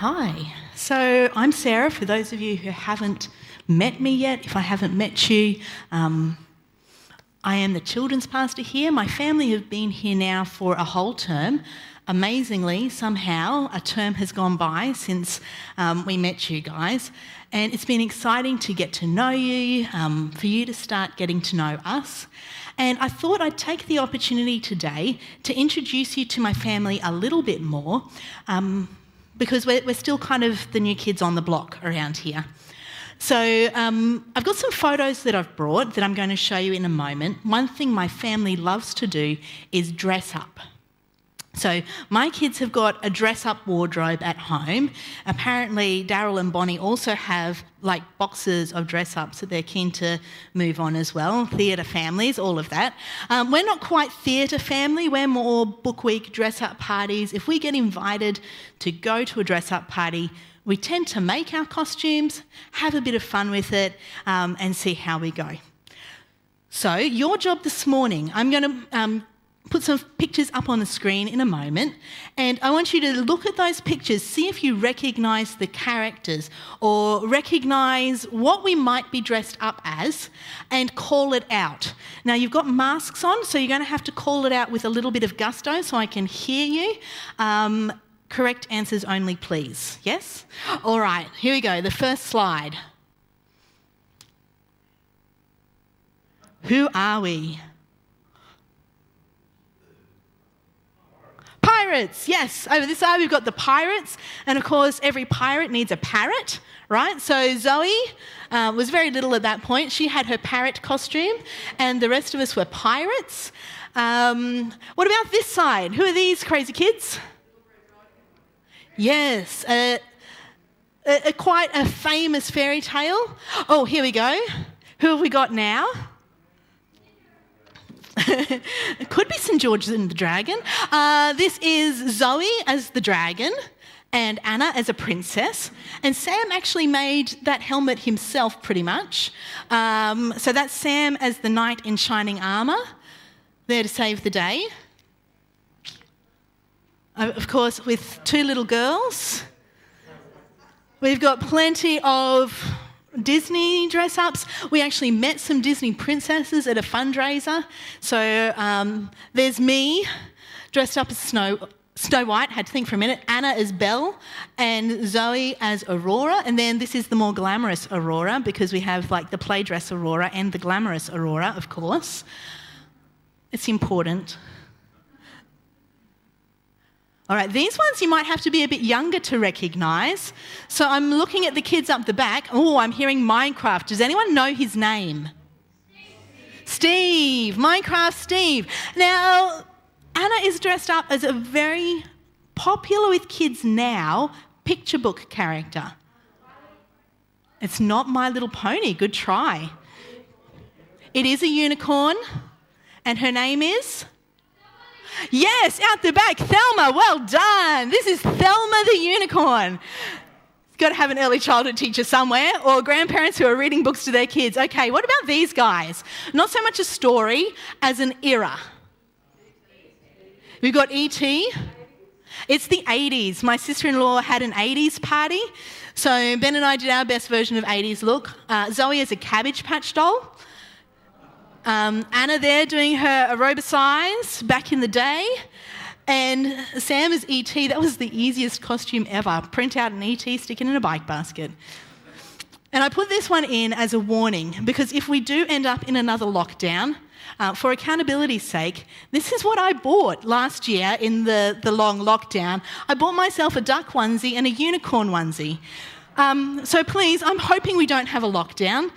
Hi, so I'm Sarah. For those of you who haven't met me yet, if I haven't met you, I am the children's pastor here. My family have been here now for a whole term. Amazingly, somehow, a term has gone by since we met you guys, and it's been exciting to get to know you, for you to start getting to know us. And I thought I'd take the opportunity today to introduce you to my family a little bit more, because we're still kind of the new kids on the block around here. So I've got some photos that I've brought that I'm going to show you in a moment. One thing my family loves to do is dress up. So my kids have got a dress-up wardrobe at home. Apparently, Daryl and Bonnie also have like boxes of dress-ups that they're keen to move on as well. Theatre families, all of that. We're not quite theatre family. We're more book week dress-up parties. If we get invited to go to a dress-up party, we tend to make our costumes, have a bit of fun with it, and see how we go. So your job this morning, I'm going to put some pictures up on the screen in a moment, and I want you to look at those pictures, see if you recognise the characters or recognise what we might be dressed up as, and call it out. Now, you've got masks on, so you're going to have to call it out with a little bit of gusto so I can hear you. Correct answers only, please. Yes? All right, here we go. The first slide. Who are we? Pirates, yes. Over this side we've got the pirates, and of course every pirate needs a parrot, right? So Zoe was very little at that point. She had her parrot costume, and the rest of us were pirates. What about this side? Who are these crazy kids? Yes, quite a famous fairy tale. Oh, here we go. Who have we got now? It could be St. George and the Dragon. This is Zoe as the dragon and Anna as a princess. And Sam actually made that helmet himself pretty much. So that's Sam as the knight in shining armour, there to save the day. Of course, with two little girls. We've got plenty of Disney dress-ups. We actually met some Disney princesses at a fundraiser. So there's me dressed up as Snow White, had to think for a minute, Anna as Belle, and Zoe as Aurora. And then this is the more glamorous Aurora, because we have like the play dress Aurora and the glamorous Aurora, of course. It's important. All right, these ones you might have to be a bit younger to recognise. So I'm looking at the kids up the back. Oh, I'm hearing Minecraft. Does anyone know his name? Steve, Minecraft Steve. Now, Anna is dressed up as a very popular with kids now picture book character. It's not My Little Pony. Good try. It is a unicorn, and her name is? Yes, out the back, Thelma, well done. This is Thelma the unicorn. Got to have an early childhood teacher somewhere, or grandparents who are reading books to their kids. Okay, what about these guys? Not so much a story as an era. We've got E.T. It's the 80s. My sister-in-law had an 80s party, so Ben and I did our best version of 80s look. Zoe is a Cabbage Patch doll. Anna there doing her aerobicise back in the day. And Sam is E.T. That was the easiest costume ever. Print out an E.T., stick it in a bike basket. And I put this one in as a warning, because if we do end up in another lockdown, for accountability's sake, this is what I bought last year in the long lockdown. I bought myself a duck onesie and a unicorn onesie. So please, I'm hoping we don't have a lockdown.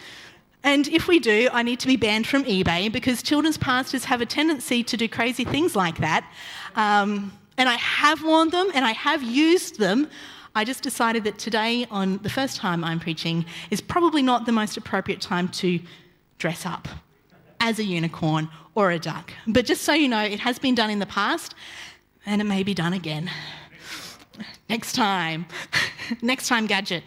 And if we do, I need to be banned from eBay, because children's pastors have a tendency to do crazy things like that. And I have worn them and I have used them. I just decided that today, on the first time I'm preaching, is probably not the most appropriate time to dress up as a unicorn or a duck. But just so you know, it has been done in the past, and it may be done again. Next time. Next time gadget.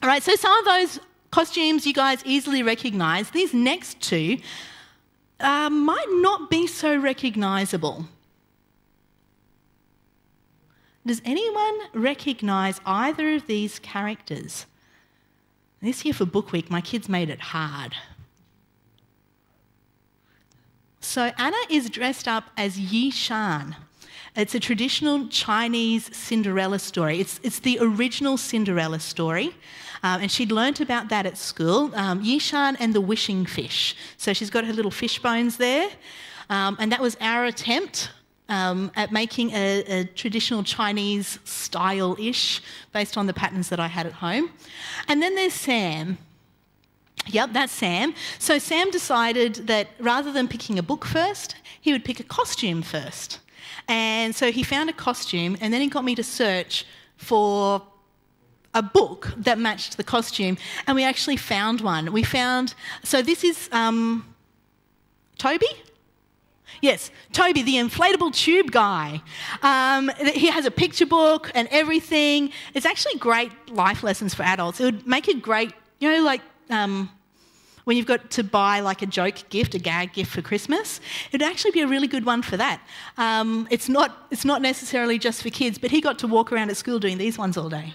All right, so some of those costumes you guys easily recognise. These next two might not be so recognisable. Does anyone recognise either of these characters? This year for Book Week, my kids made it hard. So Anna is dressed up as Yi Shan. It's a traditional Chinese Cinderella story. It's the original Cinderella story. And she'd learnt about that at school, Yi Shan and the wishing fish. So she's got her little fish bones there. And that was our attempt at making a traditional Chinese style-ish based on the patterns that I had at home. And then there's Sam. Yep, that's Sam. So Sam decided that rather than picking a book first, he would pick a costume first. And so he found a costume, and then he got me to search for a book that matched the costume, and we actually found one. So this is Toby? Yes, Toby, the inflatable tube guy. He has a picture book and everything. It's actually great life lessons for adults. It would make it great, when you've got to buy like a joke gift, a gag gift for Christmas. It'd actually be a really good one for that. It's not necessarily just for kids, but he got to walk around at school doing these ones all day,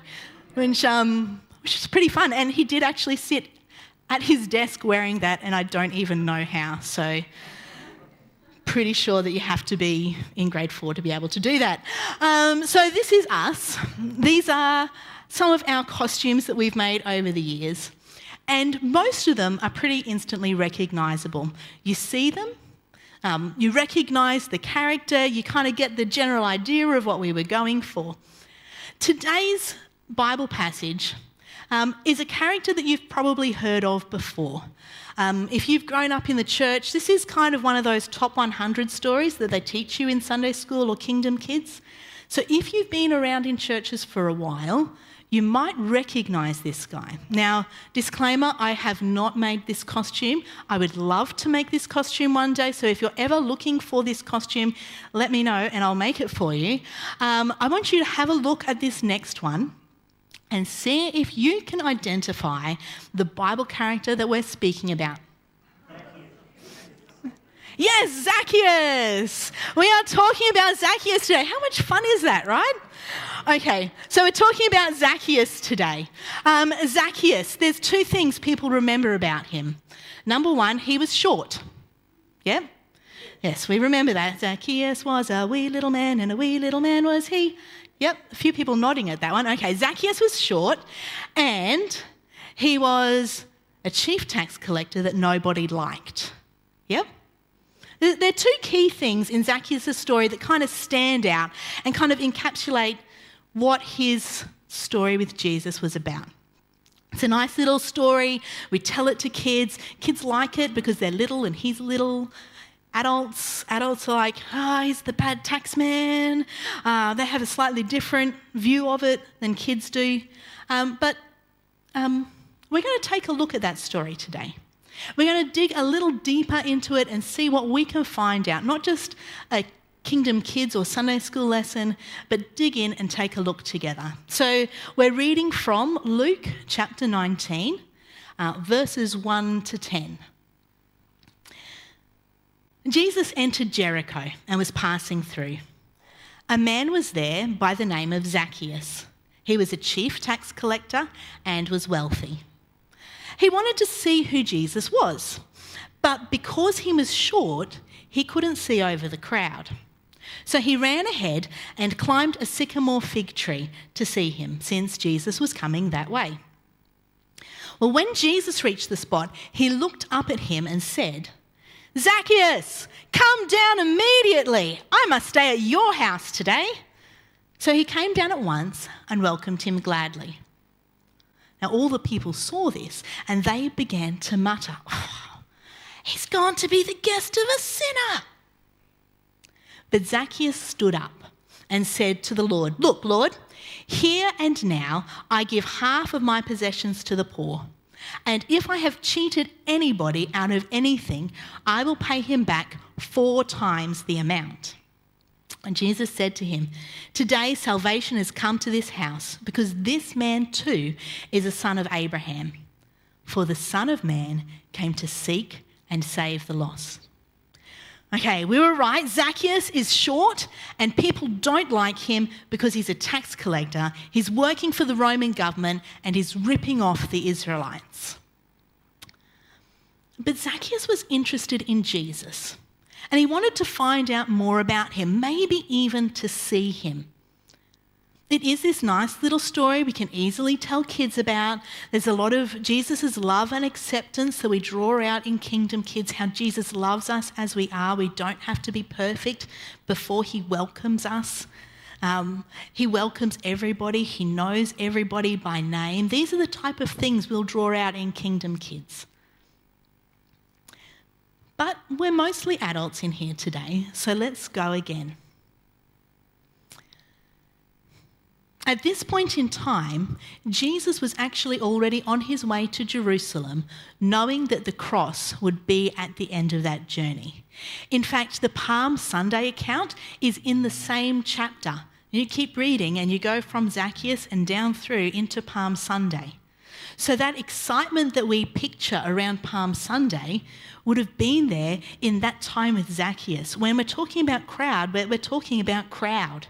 which is pretty fun. And he did actually sit at his desk wearing that, and I don't even know how. So pretty sure that you have to be in grade 4 to be able to do that. So this is us. These are some of our costumes that we've made over the years. And most of them are pretty instantly recognisable. You see them, you recognise the character, you kind of get the general idea of what we were going for. Today's Bible passage is a character that you've probably heard of before. If you've grown up in the church, this is kind of one of those top 100 stories that they teach you in Sunday school or Kingdom Kids. So if you've been around in churches for a while, you might recognise this guy. Now, disclaimer, I have not made this costume. I would love to make this costume one day, so if you're ever looking for this costume, let me know and I'll make it for you. I want you to have a look at this next one and see if you can identify the Bible character that we're speaking about. Yes, Zacchaeus! We are talking about Zacchaeus today. How much fun is that, right? Okay, so we're talking about Zacchaeus today. Zacchaeus, there's two things people remember about him. Number one, he was short. Yep. Yes, we remember that. Zacchaeus was a wee little man, and a wee little man was he. Yep, a few people nodding at that one. Okay, Zacchaeus was short, and he was a chief tax collector that nobody liked. Yep. There are two key things in Zacchaeus' story that kind of stand out and kind of encapsulate what his story with Jesus was about. It's a nice little story. We tell it to kids. Kids like it because they're little and he's little. Adults are like, he's the bad tax man. They have a slightly different view of it than kids do. But we're going to take a look at that story today. We're going to dig a little deeper into it and see what we can find out, not just a Kingdom Kids or Sunday school lesson, but dig in and take a look together. So we're reading from Luke chapter 19, verses 1 to 10. Jesus entered Jericho and was passing through. A man was there by the name of Zacchaeus. He was a chief tax collector and was wealthy. He wanted to see who Jesus was, but because he was short, he couldn't see over the crowd. So he ran ahead and climbed a sycamore fig tree to see him, since Jesus was coming that way. Well, when Jesus reached the spot, he looked up at him and said, "Zacchaeus, come down immediately. I must stay at your house today." So he came down at once and welcomed him gladly. Now all the people saw this and they began to mutter, "He's gone to be the guest of a sinner." But Zacchaeus stood up and said to the Lord, "Look, Lord, here and now I give half of my possessions to the poor. And if I have cheated anybody out of anything, I will pay him back 4 times the amount." And Jesus said to him, "Today salvation has come to this house, because this man too is a son of Abraham. For the Son of Man came to seek and save the lost." Okay, we were right. Zacchaeus is short and people don't like him because he's a tax collector. He's working for the Roman government and he's ripping off the Israelites. But Zacchaeus was interested in Jesus and he wanted to find out more about him, maybe even to see him. It is this nice little story we can easily tell kids about. There's a lot of Jesus' love and acceptance that we draw out in Kingdom Kids, how Jesus loves us as we are. We don't have to be perfect before he welcomes us. He welcomes everybody. He knows everybody by name. These are the type of things we'll draw out in Kingdom Kids. But we're mostly adults in here today, so let's go again. At this point in time, Jesus was actually already on his way to Jerusalem, knowing that the cross would be at the end of that journey. In fact, the Palm Sunday account is in the same chapter. You keep reading and you go from Zacchaeus and down through into Palm Sunday. So that excitement that we picture around Palm Sunday would have been there in that time with Zacchaeus. When we're talking about crowd, we're talking about crowd.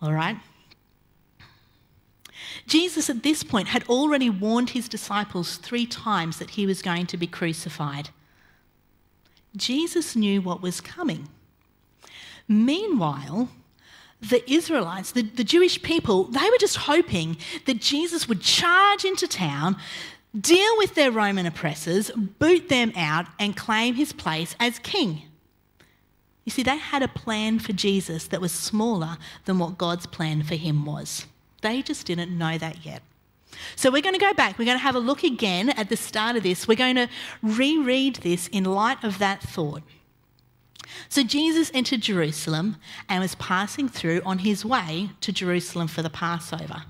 All right? Jesus at this point had already warned his disciples 3 times that he was going to be crucified. Jesus knew what was coming. Meanwhile, the Israelites, the Jewish people, they were just hoping that Jesus would charge into town, deal with their Roman oppressors, boot them out and claim his place as king. You see, they had a plan for Jesus that was smaller than what God's plan for him was. They just didn't know that yet. So we're going to go back. We're going to have a look again at the start of this. We're going to reread this in light of that thought. So Jesus entered Jerusalem and was passing through on his way to Jerusalem for the Passover.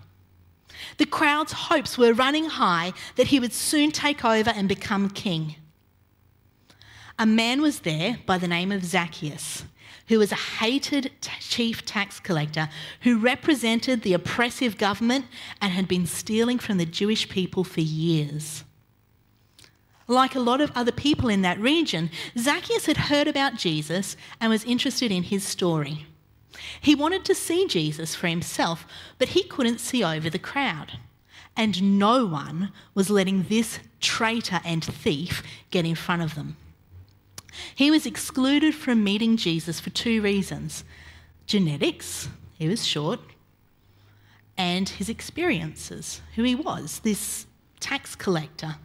The crowd's hopes were running high that he would soon take over and become king. A man was there by the name of Zacchaeus, who was a hated chief tax collector who represented the oppressive government and had been stealing from the Jewish people for years. Like a lot of other people in that region, Zacchaeus had heard about Jesus and was interested in his story. He wanted to see Jesus for himself, but he couldn't see over the crowd. And no one was letting this traitor and thief get in front of them. He was excluded from meeting Jesus for 2 reasons. Genetics, he was short, and his experiences, who he was, this tax collector.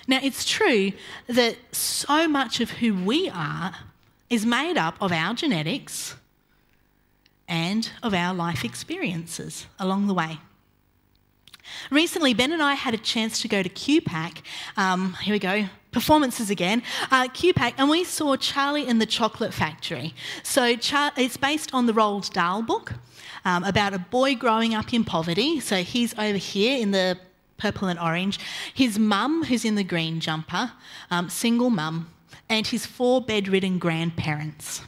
Now, it's true that so much of who we are is made up of our genetics and of our life experiences along the way. Recently, Ben and I had a chance to go to QPAC. Here we go, performances again. QPAC, and we saw Charlie and the Chocolate Factory. So it's based on the Roald Dahl book about a boy growing up in poverty. So he's over here in the purple and orange. His mum, who's in the green jumper, single mum, and his 4 bedridden grandparents.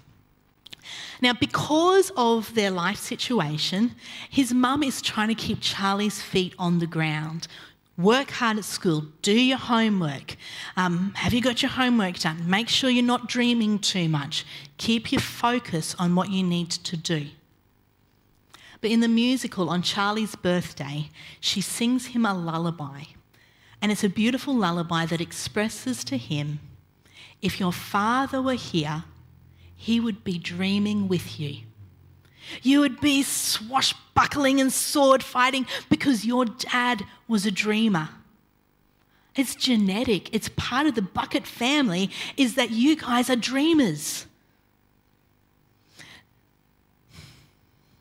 Now, because of their life situation, his mum is trying to keep Charlie's feet on the ground. Work hard at school, do your homework. Have you got your homework done? Make sure you're not dreaming too much. Keep your focus on what you need to do. But in the musical, on Charlie's birthday, she sings him a lullaby. And it's a beautiful lullaby that expresses to him, if your father were here, he would be dreaming with you. You would be swashbuckling and sword fighting because your dad was a dreamer. It's genetic. It's part of the Bucket family, is that you guys are dreamers.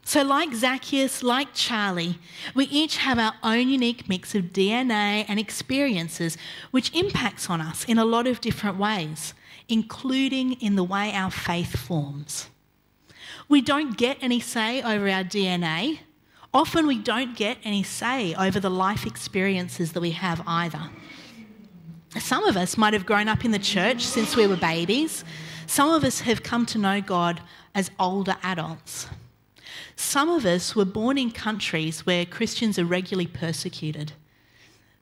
So like Zacchaeus, like Charlie, we each have our own unique mix of DNA and experiences which impacts on us in a lot of different ways, including in the way our faith forms. We don't get any say over our DNA. Often we don't get any say over the life experiences that we have either. Some of us might have grown up in the church since we were babies. Some of us have come to know God as older adults. Some of us were born in countries where Christians are regularly persecuted.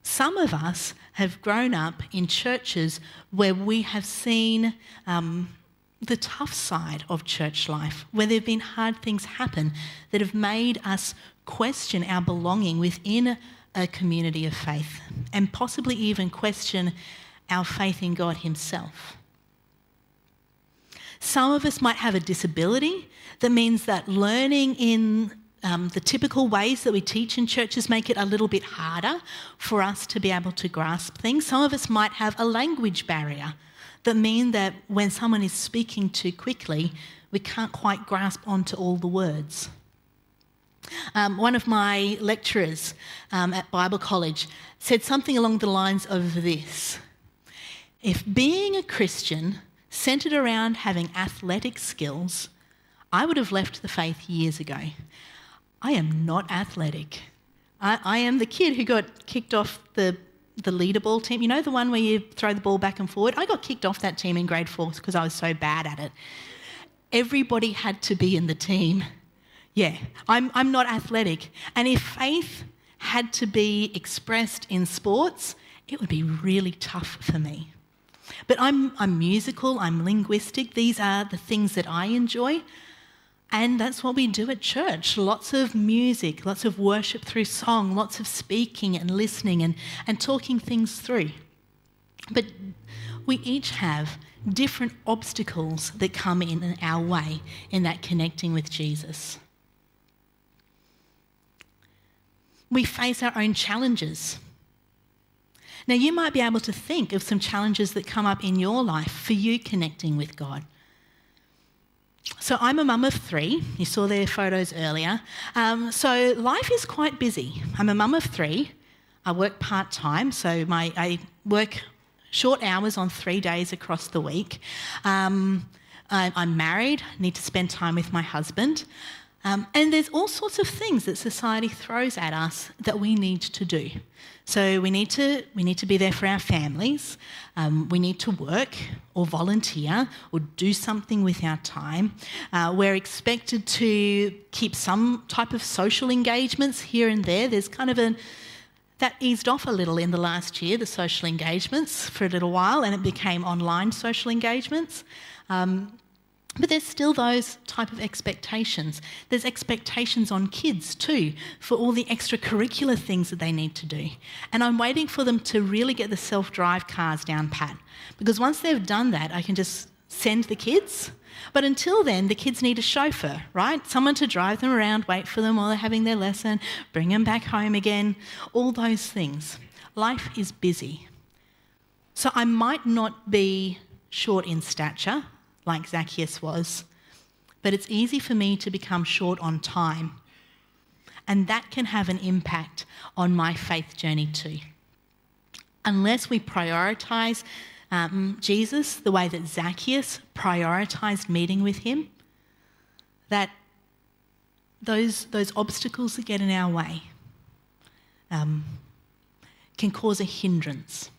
Some of us have grown up in churches where we have seen the tough side of church life, where there have been hard things happen that have made us question our belonging within a community of faith and possibly even question our faith in God himself. Some of us might have a disability that means that learning in the typical ways that we teach in churches make it a little bit harder for us to be able to grasp things. Some of us might have a language barrier that mean that when someone is speaking too quickly, we can't quite grasp onto all the words. One of my lecturers at Bible College said something along the lines of this: if being a Christian centred around having athletic skills, I would have left the faith years ago. I am not athletic. I am the kid who got kicked off the leaderball team. You know, the one where you throw the ball back and forward? I got kicked off that team in grade 4 because I was so bad at it. Everybody had to be in the team. Yeah, I'm not athletic. And if faith had to be expressed in sports, it would be really tough for me. But I'm musical, I'm linguistic. These are the things that I enjoy. And that's what we do at church. Lots of music, lots of worship through song, lots of speaking and listening and talking things through. But we each have different obstacles that come in our way in that connecting with Jesus. We face our own challenges. Now, you might be able to think of some challenges that come up in your life for you connecting with God. So I'm a mum of 3. You saw their photos earlier. So life is quite busy. I'm a mum of 3. I work part-time, so I work short hours on 3 days across the week. I'm married, need to spend time with my husband. And there's all sorts of things that society throws at us that we need to do. So we need to be there for our families. We need to work or volunteer or do something with our time. We're expected to keep some type of social engagements here and there. There's kind of that eased off a little in the last year, the social engagements, for a little while, and it became online social engagements. But there's still those type of expectations. There's expectations on kids too for all the extracurricular things that they need to do. And I'm waiting for them to really get the self-drive cars down pat. Because once they've done that, I can just send the kids. But until then, the kids need a chauffeur, right? Someone to drive them around, wait for them while they're having their lesson, bring them back home again, all those things. Life is busy. So I might not be short in stature, like Zacchaeus was, but it's easy for me to become short on time. And that can have an impact on my faith journey too. Unless we prioritise Jesus the way that Zacchaeus prioritised meeting with him, that those obstacles that get in our way can cause a hindrance.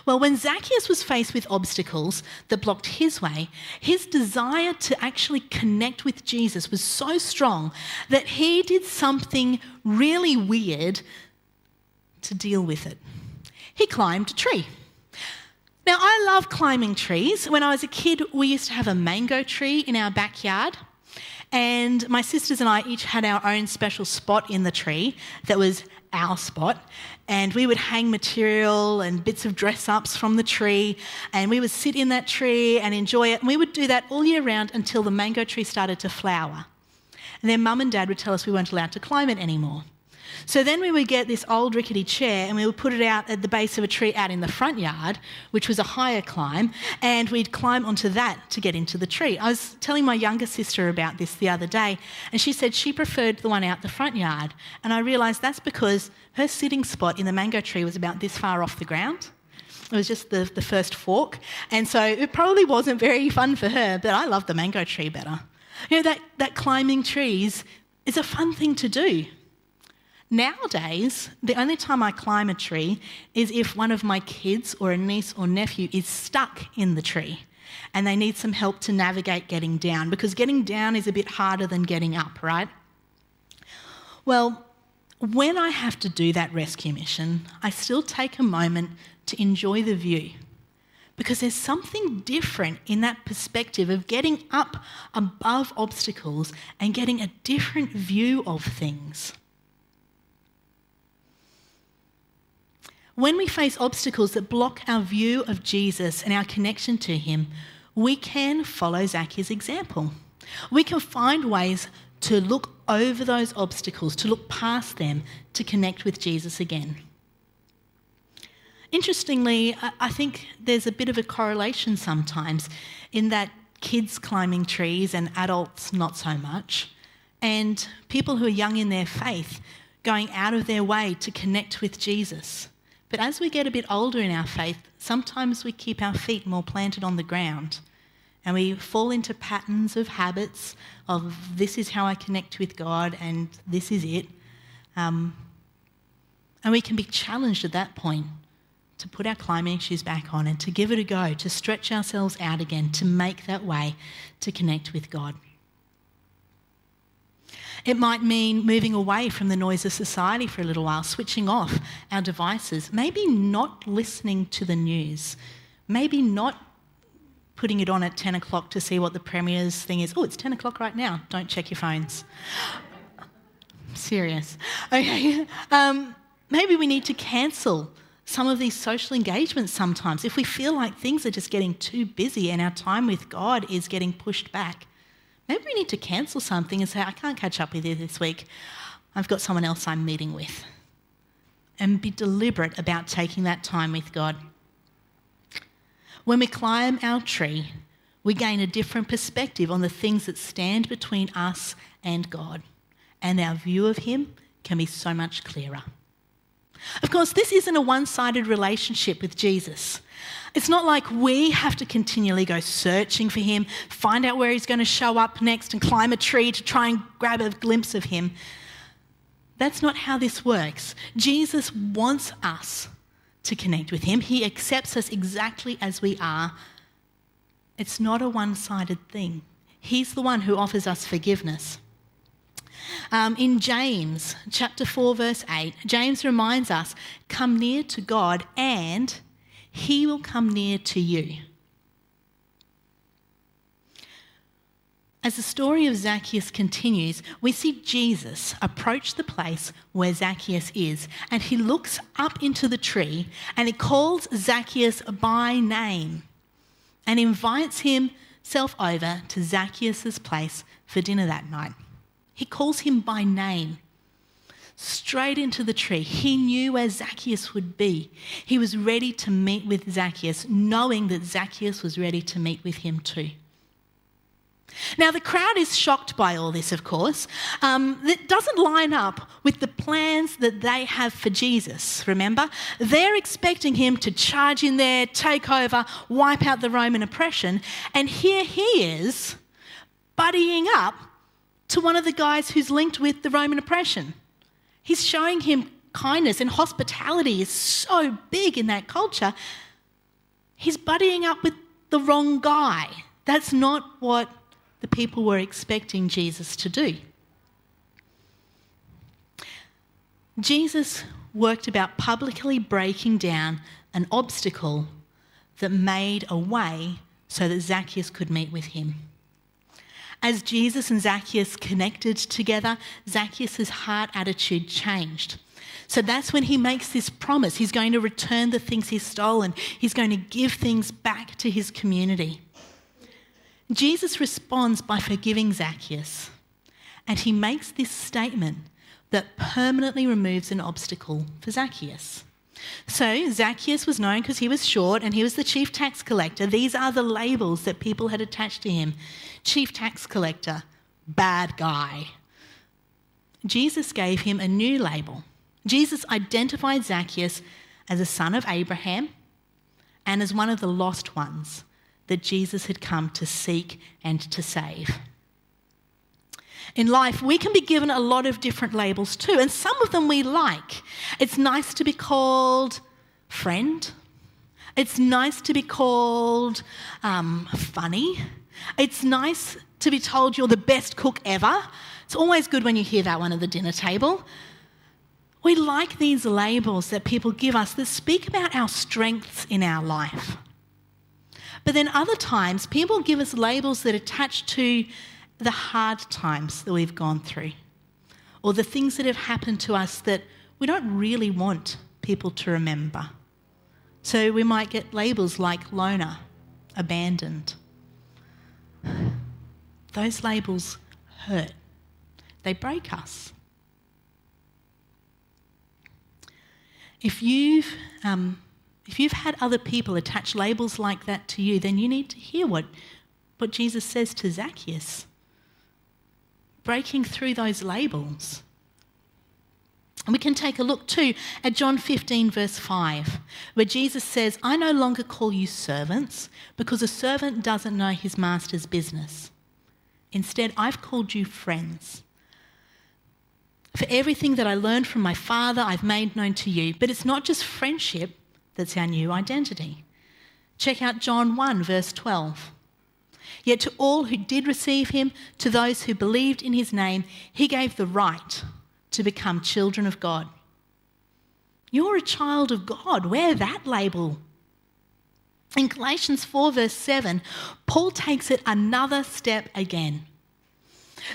Well, when Zacchaeus was faced with obstacles that blocked his way, his desire to actually connect with Jesus was so strong that he did something really weird to deal with it. He climbed a tree. Now, I love climbing trees. When I was a kid, we used to have a mango tree in our backyard, and my sisters and I each had our own special spot in the tree that was our spot, and we would hang material and bits of dress-ups from the tree, and we would sit in that tree and enjoy it, and we would do that all year round until the mango tree started to flower. And then Mum and Dad would tell us we weren't allowed to climb it anymore. So then we would get this old rickety chair and we would put it out at the base of a tree out in the front yard, which was a higher climb, and we'd climb onto that to get into the tree. I was telling my younger sister about this the other day, and she said she preferred the one out the front yard. And I realised that's because her sitting spot in the mango tree was about this far off the ground. It was just the first fork. And so it probably wasn't very fun for her, but I love the mango tree better. You know, that climbing trees is a fun thing to do. Nowadays, the only time I climb a tree is if one of my kids or a niece or nephew is stuck in the tree and they need some help to navigate getting down, because getting down is a bit harder than getting up, right? Well, when I have to do that rescue mission, I still take a moment to enjoy the view, because there's something different in that perspective of getting up above obstacles and getting a different view of things. When we face obstacles that block our view of Jesus and our connection to him, we can follow Zacchaeus' example. We can find ways to look over those obstacles, to look past them, to connect with Jesus again. Interestingly, I think there's a bit of a correlation sometimes in that kids climbing trees and adults not so much, and people who are young in their faith going out of their way to connect with Jesus. But as we get a bit older in our faith, sometimes we keep our feet more planted on the ground and we fall into patterns of habits of this is how I connect with God and this is it. And we can be challenged at that point to put our climbing shoes back on and to give it a go, to stretch ourselves out again, to make that way to connect with God. It might mean moving away from the noise of society for a little while, switching off our devices, maybe not listening to the news, maybe not putting it on at 10 o'clock to see what the Premier's thing is. Oh, it's 10 o'clock right now. Don't check your phones. I'm serious. Okay. Maybe we need to cancel some of these social engagements sometimes if we feel like things are just getting too busy and our time with God is getting pushed back. Maybe we need to cancel something and say, I can't catch up with you this week. I've got someone else I'm meeting with. And be deliberate about taking that time with God. When we climb our tree, we gain a different perspective on the things that stand between us and God. And our view of him can be so much clearer. Of course, this isn't a one-sided relationship with Jesus. It's not like we have to continually go searching for him, find out where he's going to show up next and climb a tree to try and grab a glimpse of him. That's not how this works. Jesus wants us to connect with him. He accepts us exactly as we are. It's not a one-sided thing. He's the one who offers us forgiveness. In James chapter 4 verse 8, James reminds us, come near to God and he will come near to you. As the story of Zacchaeus continues, we see Jesus approach the place where Zacchaeus is, and he looks up into the tree and he calls Zacchaeus by name and invites himself over to Zacchaeus' place for dinner that night. He calls him by name. Straight into the tree. He knew where Zacchaeus would be. He was ready to meet with Zacchaeus, knowing that Zacchaeus was ready to meet with him too. Now, the crowd is shocked by all this, of course. It doesn't line up with the plans that they have for Jesus, remember? They're expecting him to charge in there, take over, wipe out the Roman oppression, and here he is buddying up to one of the guys who's linked with the Roman oppression. He's showing him kindness, and hospitality is so big in that culture. He's buddying up with the wrong guy. That's not what the people were expecting Jesus to do. Jesus worked about publicly breaking down an obstacle that made a way so that Zacchaeus could meet with him. As Jesus and Zacchaeus connected together, Zacchaeus' heart attitude changed. So that's when he makes this promise. He's going to return the things he's stolen. He's going to give things back to his community. Jesus responds by forgiving Zacchaeus, and he makes this statement that permanently removes an obstacle for Zacchaeus. So Zacchaeus was known because he was short and he was the chief tax collector. These are the labels that people had attached to him. Chief tax collector, bad guy. Jesus gave him a new label. Jesus identified Zacchaeus as a son of Abraham and as one of the lost ones that Jesus had come to seek and to save. In life, we can be given a lot of different labels too, and some of them we like. It's nice to be called friend. It's nice to be called funny. It's nice to be told you're the best cook ever. It's always good when you hear that one at the dinner table. We like these labels that people give us that speak about our strengths in our life. But then other times, people give us labels that attach to the hard times that we've gone through, or the things that have happened to us that we don't really want people to remember. So we might get labels like loner, abandoned. Those labels hurt. They break us. If you've had other people attach labels like that to you, then you need to hear what Jesus says to Zacchaeus. Breaking through those labels. And we can take a look too at John 15 verse 5, where Jesus says, I no longer call you servants because a servant doesn't know his master's business. Instead, I've called you friends. For everything that I learned from my Father, I've made known to you. But it's not just friendship that's our new identity. Check out John 1 verse 12. Yet to all who did receive him, to those who believed in his name, he gave the right to become children of God. You're a child of God. Wear that label. In Galatians 4 verse 7, Paul takes it another step again.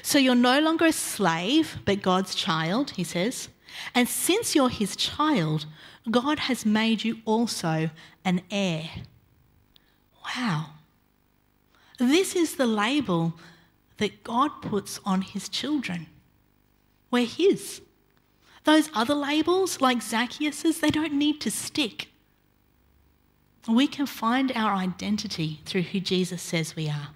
So you're no longer a slave, but God's child, he says. And since you're his child, God has made you also an heir. Wow. This is the label that God puts on his children. We're his. Those other labels, like Zacchaeus's, they don't need to stick. We can find our identity through who Jesus says we are.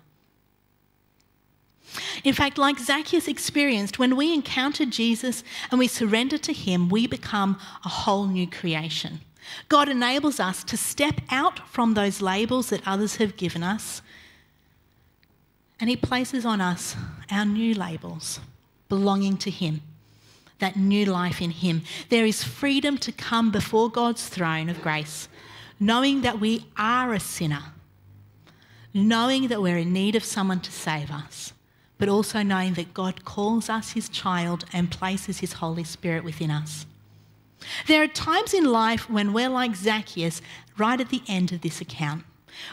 In fact, like Zacchaeus experienced, when we encounter Jesus and we surrender to him, we become a whole new creation. God enables us to step out from those labels that others have given us, and he places on us our new labels, belonging to him, that new life in him. There is freedom to come before God's throne of grace, knowing that we are a sinner, knowing that we're in need of someone to save us, but also knowing that God calls us his child and places his Holy Spirit within us. There are times in life when we're like Zacchaeus, right at the end of this account.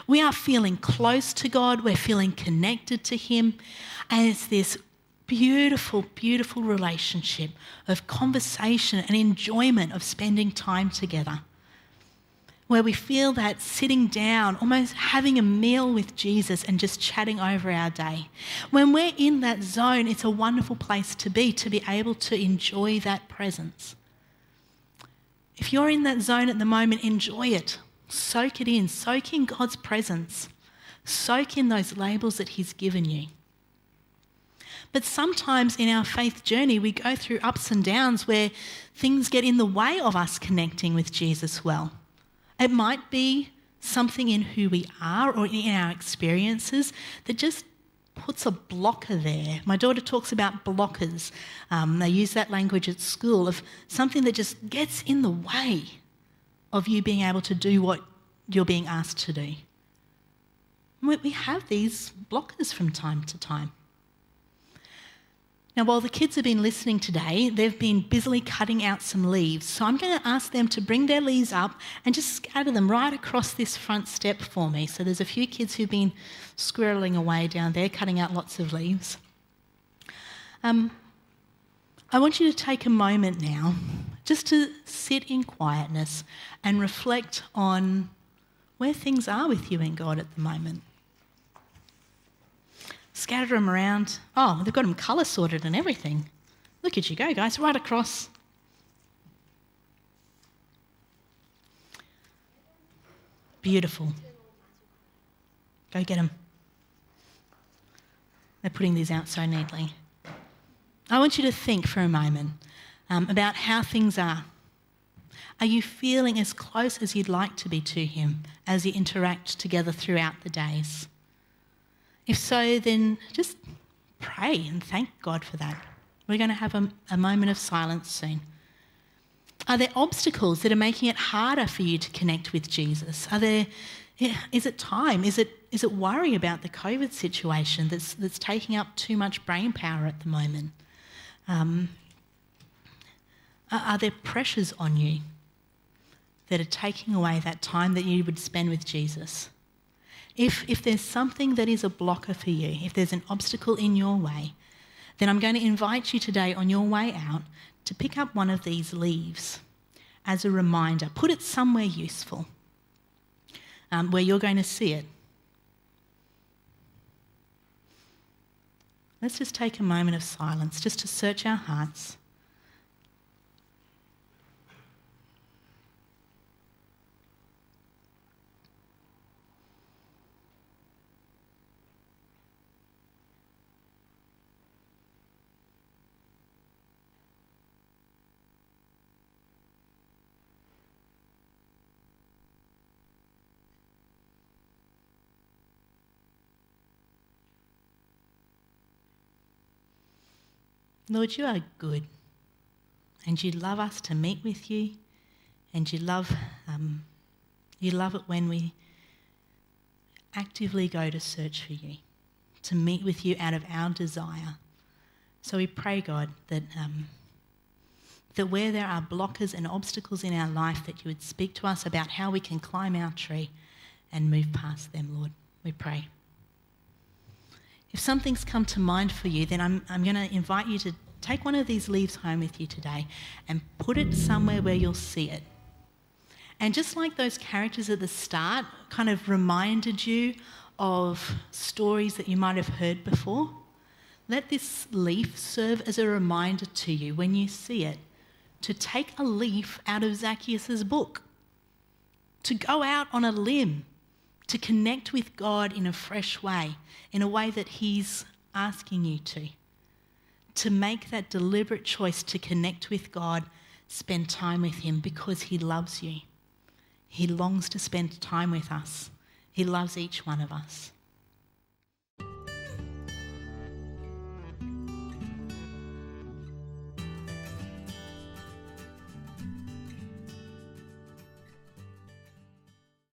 We are feeling close to God, we're feeling connected to him, and it's this beautiful, beautiful relationship of conversation and enjoyment of spending time together, where we feel that sitting down, almost having a meal with Jesus and just chatting over our day. When we're in that zone, it's a wonderful place to be able to enjoy that presence. If you're in that zone at the moment, enjoy it. Soak it in. Soak in God's presence. Soak in those labels that he's given you. But sometimes in our faith journey, we go through ups and downs where things get in the way of us connecting with Jesus well. It might be something in who we are or in our experiences that just puts a blocker there. My daughter talks about blockers. They use that language at school of something that just gets in the way of you being able to do what you're being asked to do. We have these blockers from time to time. Now, while the kids have been listening today, they've been busily cutting out some leaves. So I'm going to ask them to bring their leaves up and just scatter them right across this front step for me. So there's a few kids who've been squirreling away down there, cutting out lots of leaves. I want you to take a moment now just to sit in quietness and reflect on where things are with you and God at the moment. Scatter them around. Oh, they've got them colour sorted and everything. Look at you go, guys, right across. Beautiful. Go get them. They're putting these out so neatly. I want you to think for a moment about how things are. Are you feeling as close as you'd like to be to him as you interact together throughout the days? If so, then just pray and thank God for that. We're going to have a moment of silence soon. Are there obstacles that are making it harder for you to connect with Jesus? Is it time? Is it worry about the COVID situation that's taking up too much brain power at the moment? Are there pressures on you that are taking away that time that you would spend with Jesus? If there's something that is a blocker for you, if there's an obstacle in your way, then I'm going to invite you today on your way out to pick up one of these leaves as a reminder. Put it somewhere useful where you're going to see it. Let's just take a moment of silence just to search our hearts. Lord, you are good, and you love us to meet with you, and you love it when we actively go to search for you, to meet with you out of our desire. So we pray, God, that where there are blockers and obstacles in our life, that you would speak to us about how we can climb our tree and move past them, Lord. We pray. If something's come to mind for you, then I'm going to invite you to take one of these leaves home with you today and put it somewhere where you'll see it. And just like those characters at the start kind of reminded you of stories that you might have heard before, let this leaf serve as a reminder to you when you see it to take a leaf out of Zacchaeus' book, to go out on a limb, to connect with God in a fresh way, in a way that he's asking you to make that deliberate choice to connect with God, spend time with him because he loves you. He longs to spend time with us. He loves each one of us.